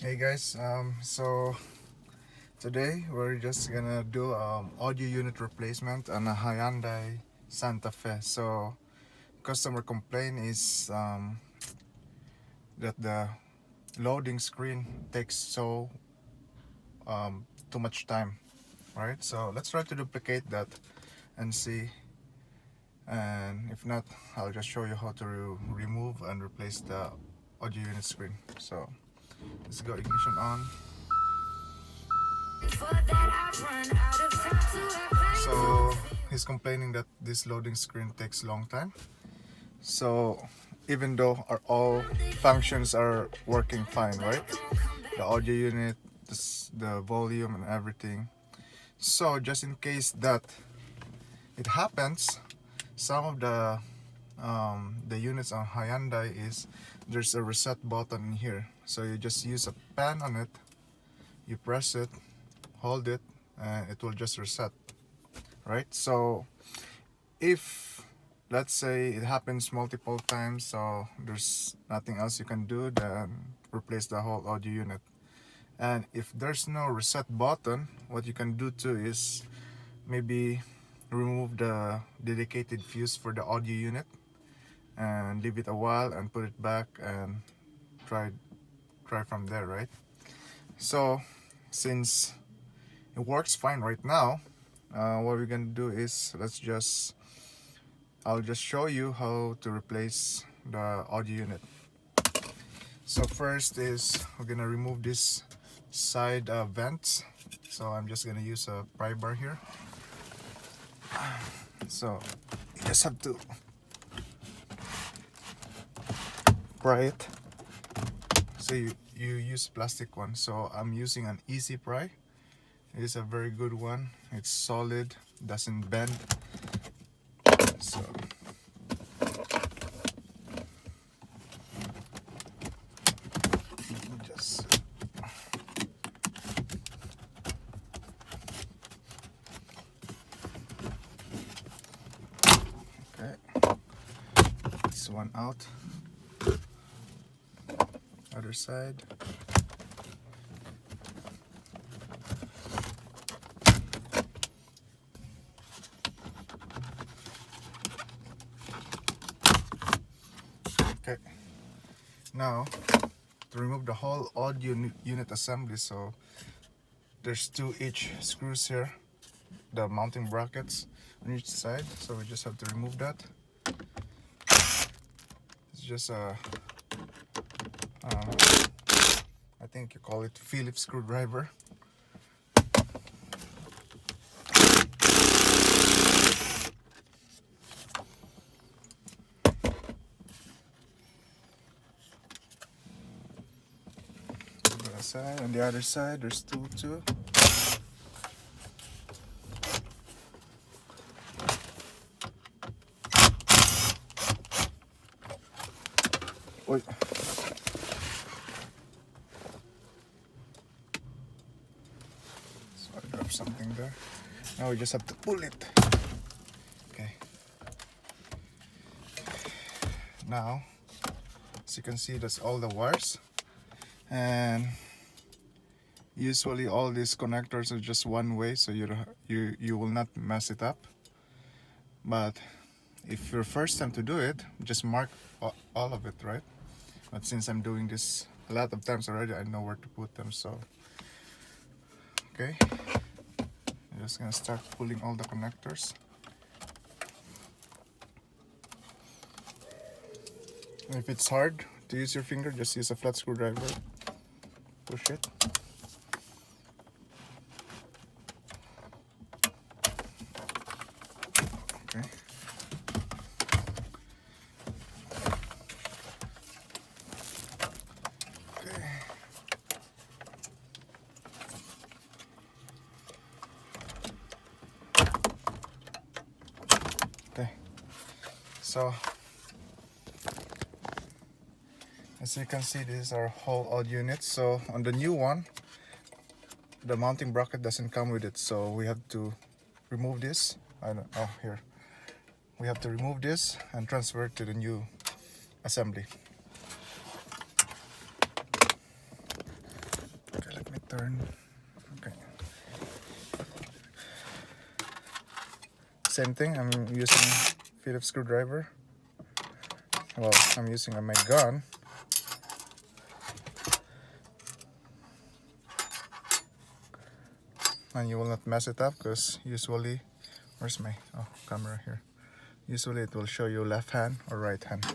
Hey guys, so today we're just gonna do audio unit replacement on a Hyundai Santa Fe. So customer complaint is that the loading screen takes too much time, right? So let's try to duplicate that and see. And if not, I'll just show you how to remove and replace the audio unit screen. So let's go, ignition on. So he's complaining that this loading screen takes long time. So even though all functions are working fine, right? The audio unit, the volume and everything. So just in case that it happens, some of the units on Hyundai is there's a reset button in here. So you just use a pen on it, you press it, hold it, and it will just reset, right? So if let's say it happens multiple times, so there's nothing else you can do than replace the whole audio unit. And if there's no reset button, what you can do too is maybe remove the dedicated fuse for the audio unit and leave it a while and put it back and try from there, right? So since it works fine right now, what we're gonna do is I'll just show you how to replace the audio unit. So first is we're gonna remove this side vents. So I'm just gonna use a pry bar here. So you just have to pry it. So you use plastic one. So I'm using an easy pry. It is a very good one. It's solid, doesn't bend. So just okay. This one out. Other side. Okay. Now to remove the whole audio unit assembly, so there's 2 each screws here, the mounting brackets on each side, so we just have to remove that. It's just a I think you call it Phillips screwdriver. Side, on the other side there's two too. Wait. So I dropped something there. Now we just have to pull it. Okay. Now, as you can see, that's all the wires, and usually all these connectors are just one way, so you will not mess it up. But if your first time to do it, just mark all of it, right? But since I'm doing this a lot of times already, I know where to put them. So okay, I'm just gonna start pulling all the connectors. And if it's hard to use your finger, just use a flat screwdriver. Push it. Okay. Okay. So as you can see, this is our whole audio unit. So on the new one, the mounting bracket doesn't come with it, so we have to remove this. Here. We have to remove this and transfer it to the new assembly. turn. Okay. Same thing, I'm using Phillips screwdriver. Well, I'm using my gun. And you will not mess it up because usually, where's my camera here? Usually it will show you left hand or right hand.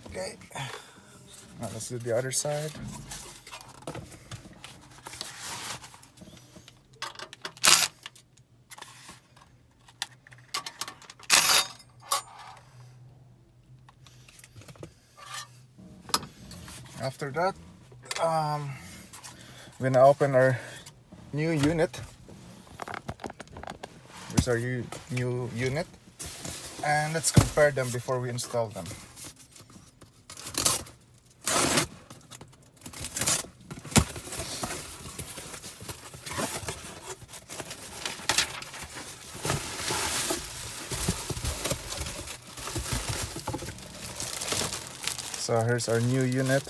Okay, now let's do the other side. After that, we're gonna open our new unit. This is our new unit, and let's compare them before we install them. So here's our new unit.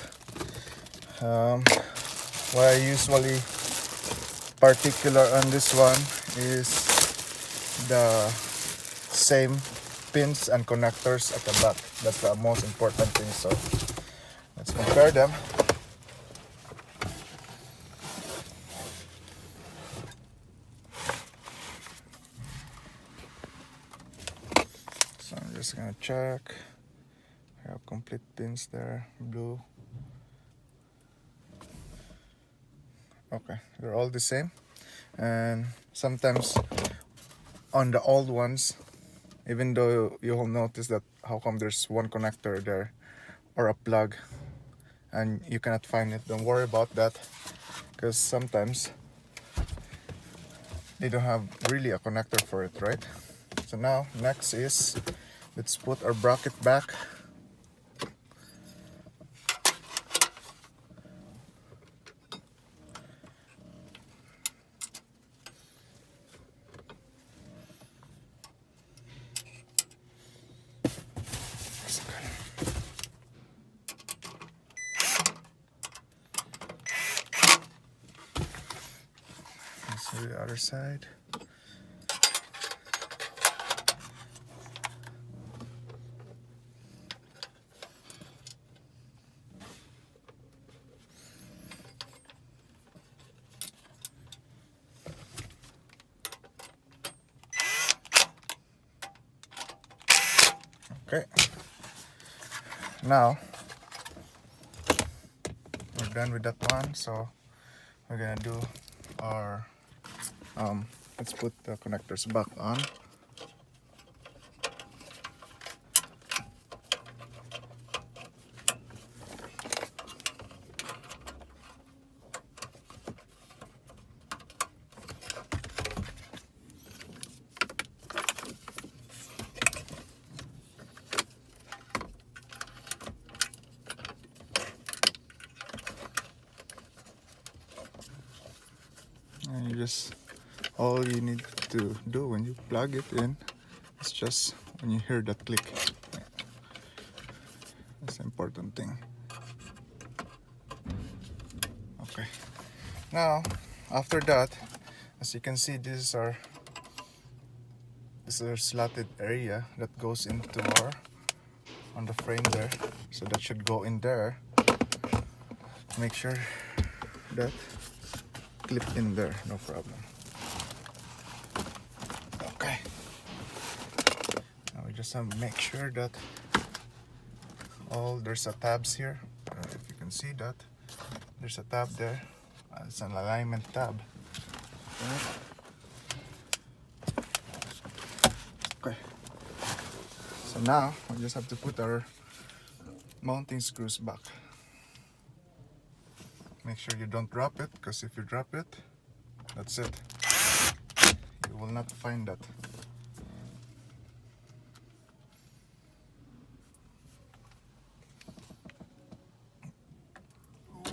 What I usually particular on this one is the same pins and connectors at the back. That's the most important thing. So let's compare them. So I'm just gonna check. I have complete pins there, blue. Okay, they're all the same. And sometimes on the old ones, even though you'll notice that how come there's one connector there or a plug and you cannot find it, don't worry about that, because sometimes they don't have really a connector for it, right? So now next is, let's put our bracket back. To the other side. Okay. Now we're done with that one, so we're gonna do our let's put the connectors back on. And you just, all you need to do when you plug it in is just when you hear that click. That's the important thing. Okay. Now, after that, as you can see, this is our slotted area that goes into our, on the frame there. So that should go in there. Make sure that clip in there, no problem. Okay. Now we just have to make sure that there's a tabs here. If you can see that, there's a tab there. It's an alignment tab. Okay. So now we just have to put our mounting screws back. Make sure you don't drop it, because if you drop it, that's it. You will not find that.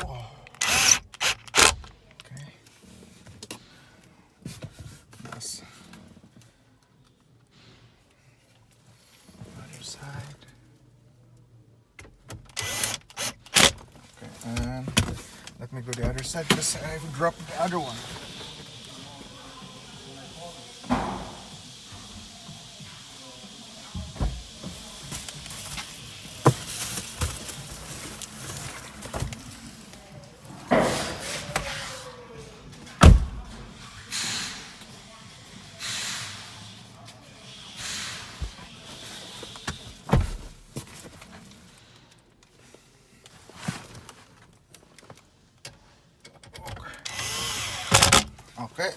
Whoa. Okay. Yes. Other side. Okay, and let me go the other side because I dropped the other one. Okay,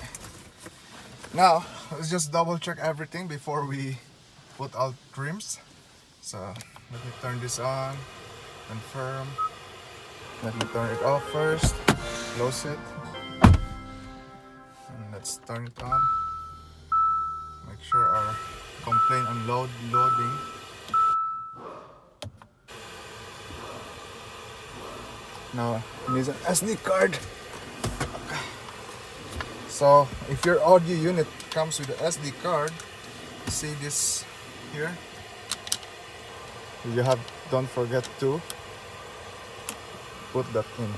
now let's just double check everything before we put out trims. So let me turn this on, confirm. Let me turn it off first, close it, and let's turn it on. Make sure our complaint on loading. Now it needs an SD card. So if your audio unit comes with an SD card, see this here. Don't forget to put that in.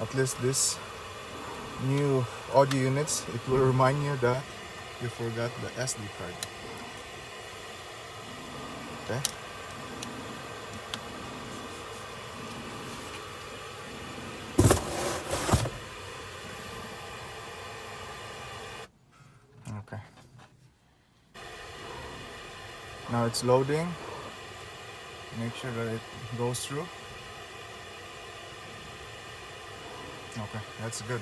At least this new audio units, it will remind you that you forgot the SD card. Okay. Okay. Now it's loading. Make sure that it goes through. Okay, that's good.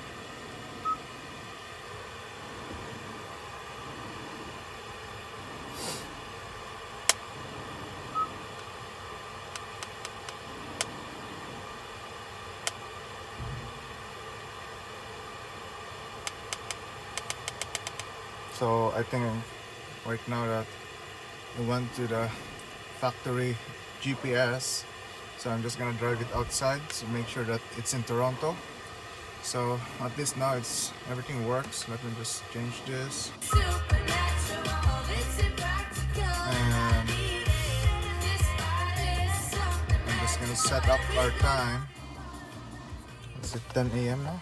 So I think right now that we went to the factory GPS, so I'm just gonna drive it outside to make sure that it's in Toronto. So at least now everything works. Let me just change this. And I'm just gonna set up our time. Is it 10 a.m. now?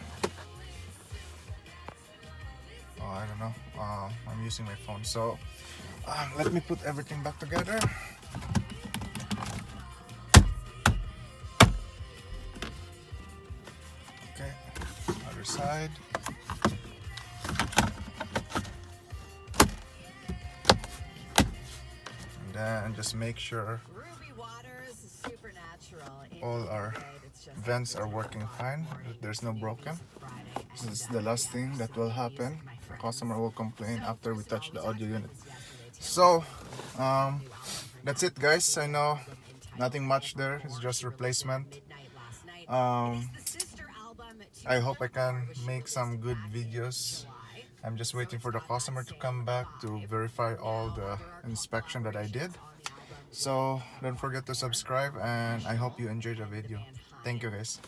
Oh, I don't know. I'm using my phone. So let me put everything back together. Okay, other side. And then just make sure all our vents are working fine. There's no broken. This is the last thing that will happen. The customer will complain after we touch the audio unit. So that's it, guys. I know nothing much there. It's just replacement. I hope I can make some good videos. I'm just waiting for the customer to come back to verify all the inspection that I did. So don't forget to subscribe, and I hope you enjoyed the video. Thank you, guys.